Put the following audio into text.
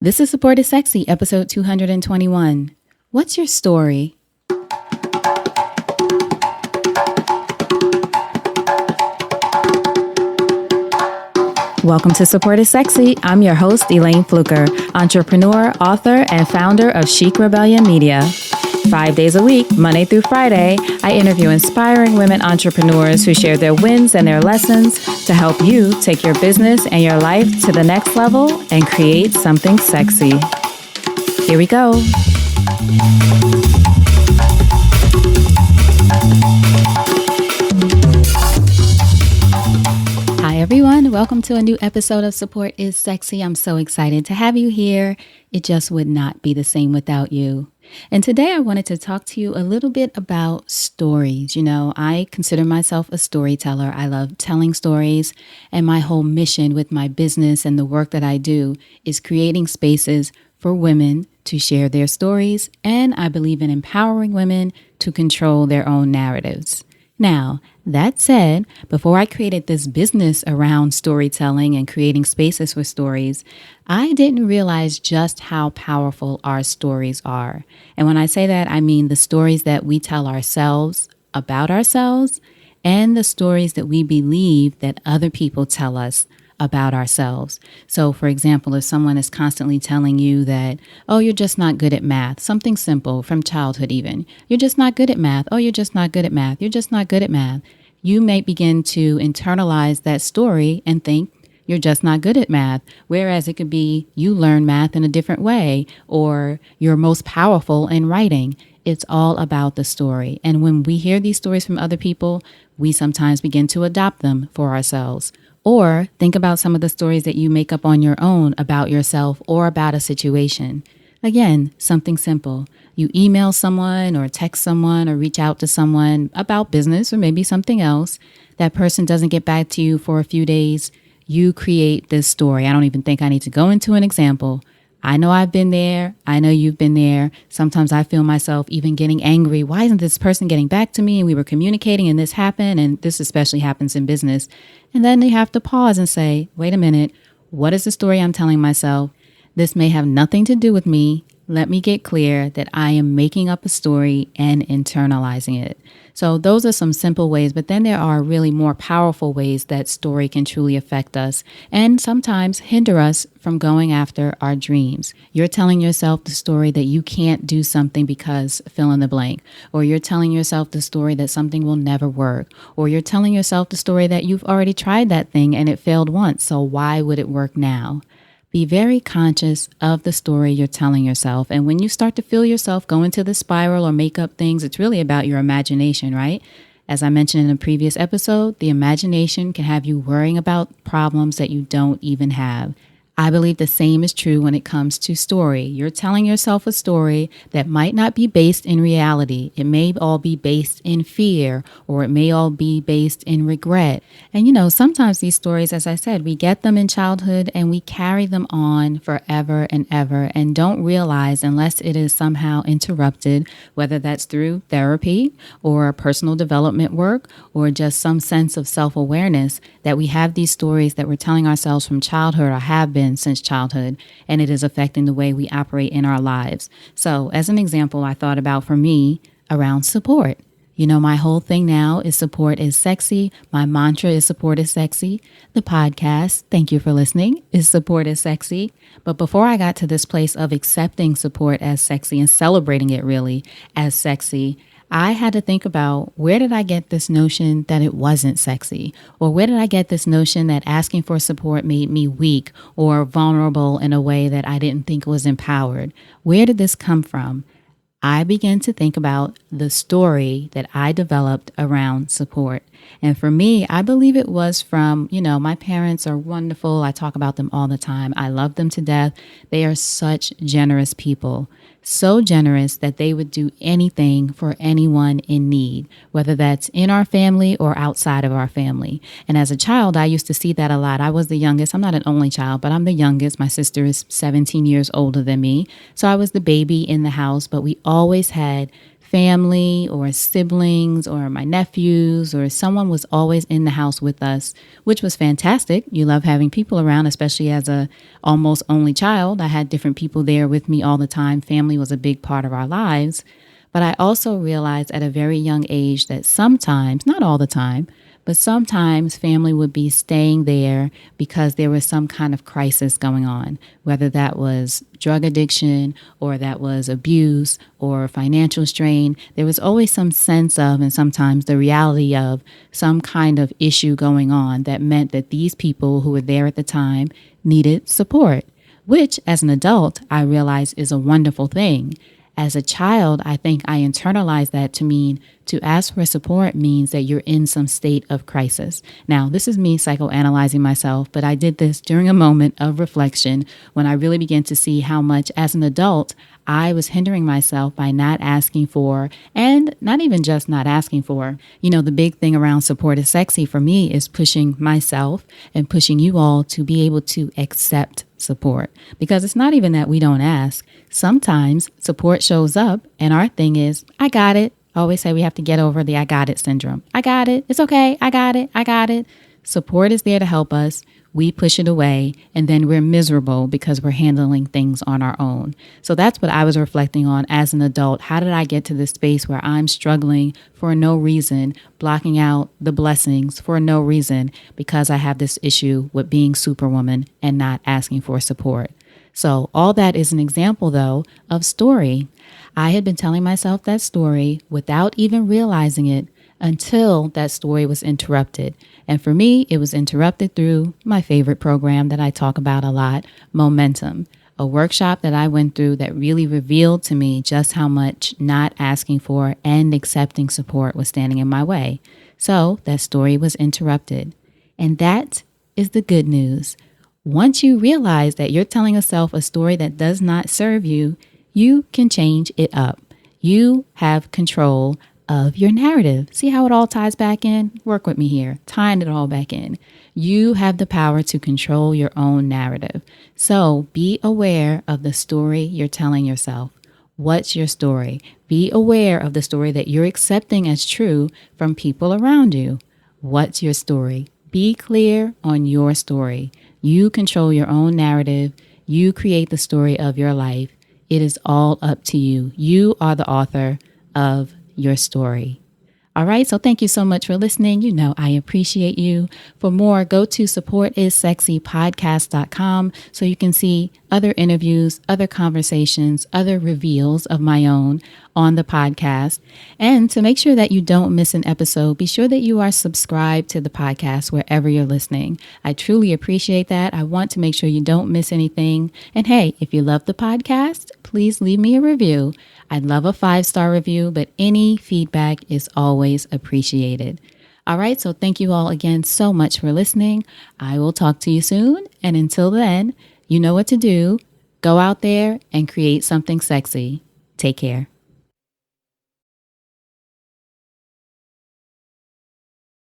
This is Support is Sexy, episode 221. What's your story? Welcome to Support is Sexy. I'm your host, Elayne Fluker, entrepreneur, author, and founder of Chic Rebellion Media. 5 days a week, Monday through Friday, I interview inspiring women entrepreneurs who share their wins and their lessons to help you take your business and your life to the next level and create something sexy. Here we go. Hi, everyone. Welcome to a new episode of Support is Sexy. I'm so excited to have you here. It just would not be the same without you. And today I wanted to talk to you a little bit about stories. You know, I consider myself a storyteller. I love telling stories, and my whole mission with my business and the work that I do is creating spaces for women to share their stories, and I believe in empowering women to control their own narratives. Now, that said, before I created this business around storytelling and creating spaces for stories, I didn't realize just how powerful our stories are. And when I say that, I mean the stories that we tell ourselves about ourselves and the stories that we believe that other people tell us about ourselves. So, for example, if someone is constantly telling you that, oh, you're just not good at math, something simple from childhood even, you're just not good at math, oh, you're just not good at math, you're just not good at math, you may begin to internalize that story and think you're just not good at math, whereas it could be you learn math in a different way, or you're most powerful in writing. It's all about the story. And when we hear these stories from other people, we sometimes begin to adopt them for ourselves. Or think about some of the stories that you make up on your own about yourself or about a situation. Again, something simple. You email someone or text someone or reach out to someone about business or maybe something else. That person doesn't get back to you for a few days. You create this story. I don't even think I need to go into an example. I know I've been there. I know you've been there. Sometimes I feel myself even getting angry. Why isn't this person getting back to me? And we were communicating and this happened. And this especially happens in business. And then you have to pause and say, wait a minute, what is the story I'm telling myself? This may have nothing to do with me. Let me get clear that I am making up a story and internalizing it. So those are some simple ways, but then there are really more powerful ways that story can truly affect us and sometimes hinder us from going after our dreams. You're telling yourself the story that you can't do something because fill in the blank, or you're telling yourself the story that something will never work, or you're telling yourself the story that you've already tried that thing and it failed once, so why would it work now? Be very conscious of the story you're telling yourself. And when you start to feel yourself go into the spiral or make up things, it's really about your imagination, right? As I mentioned in a previous episode, the imagination can have you worrying about problems that you don't even have. I believe the same is true when it comes to story. You're telling yourself a story that might not be based in reality. It may all be based in fear, or it may all be based in regret. And you know, sometimes these stories, as I said, we get them in childhood and we carry them on forever and ever and don't realize unless it is somehow interrupted, whether that's through therapy or personal development work or just some sense of self-awareness, that we have these stories that we're telling ourselves from childhood or have been since childhood, and it is affecting the way we operate in our lives. So as an example, I thought about for me around support. You know, my whole thing now is support is sexy. My mantra is support is sexy. The podcast, thank you for listening, is support is sexy. But before I got to this place of accepting support as sexy and celebrating it really as sexy, I had to think about, where did I get this notion that it wasn't sexy? Or where did I get this notion that asking for support made me weak or vulnerable in a way that I didn't think was empowered? Where did this come from? I began to think about the story that I developed around support. And for me, I believe it was from, you know, my parents are wonderful. I talk about them all the time. I love them to death. They are such generous people. So generous that they would do anything for anyone in need, whether that's in our family or outside of our family. And as a child, I used to see that a lot. I was the youngest. I'm not an only child, but I'm the youngest. My sister is 17 years older than me. So I was the baby in the house, but we always had family or siblings or my nephews or someone was always in the house with us, which was fantastic. You love having people around, especially as a almost only child. I had different people there with me all the time. Family was a big part of our lives. But I also realized at a very young age that sometimes, not all the time, but sometimes family would be staying there because there was some kind of crisis going on, whether that was drug addiction or that was abuse or financial strain. There was always some sense of, and sometimes the reality of, some kind of issue going on that meant that these people who were there at the time needed support, which as an adult, I realized is a wonderful thing. As a child, I think I internalized that to mean to ask for support means that you're in some state of crisis. Now, this is me psychoanalyzing myself, but I did this during a moment of reflection when I really began to see how much as an adult I was hindering myself by not asking for, and not even just not asking for. You know, the big thing around Support is Sexy for me is pushing myself and pushing you all to be able to accept support, because it's not even that we don't ask. Sometimes support shows up and our thing is, I got it. I always say we have to get over the I got it syndrome. I got it. It's okay. I got it. I got it. Support is there to help us. We push it away and then we're miserable because we're handling things on our own. So that's what I was reflecting on as an adult. How did I get to this space where I'm struggling for no reason, blocking out the blessings for no reason because I have this issue with being Superwoman and not asking for support? So all that is an example, though, of story. I had been telling myself that story without even realizing it until that story was interrupted. And for me, it was interrupted through my favorite program that I talk about a lot, Momentum, a workshop that I went through that really revealed to me just how much not asking for and accepting support was standing in my way. So that story was interrupted. And that is the good news. Once you realize that you're telling yourself a story that does not serve you, you can change it up. You have control of your narrative. See how it all ties back in? Work with me here, tying it all back in. You have the power to control your own narrative. So be aware of the story you're telling yourself. What's your story? Be aware of the story that you're accepting as true from people around you. What's your story? Be clear on your story. You control your own narrative. You create the story of your life. It is all up to you. You are the author of your story. All right, so thank you so much for listening. You know, I appreciate you. For more, go to supportissexypodcast.com so you can see other interviews, other conversations, other reveals of my own on the podcast. And to make sure that you don't miss an episode, be sure that you are subscribed to the podcast wherever you're listening. I truly appreciate that. I want to make sure you don't miss anything. And hey, if you love the podcast, please leave me a review. I'd love a 5-star review, but any feedback is always appreciated. All right, so thank you all again so much for listening. I will talk to you soon. And until then, you know what to do. Go out there and create something sexy. Take care.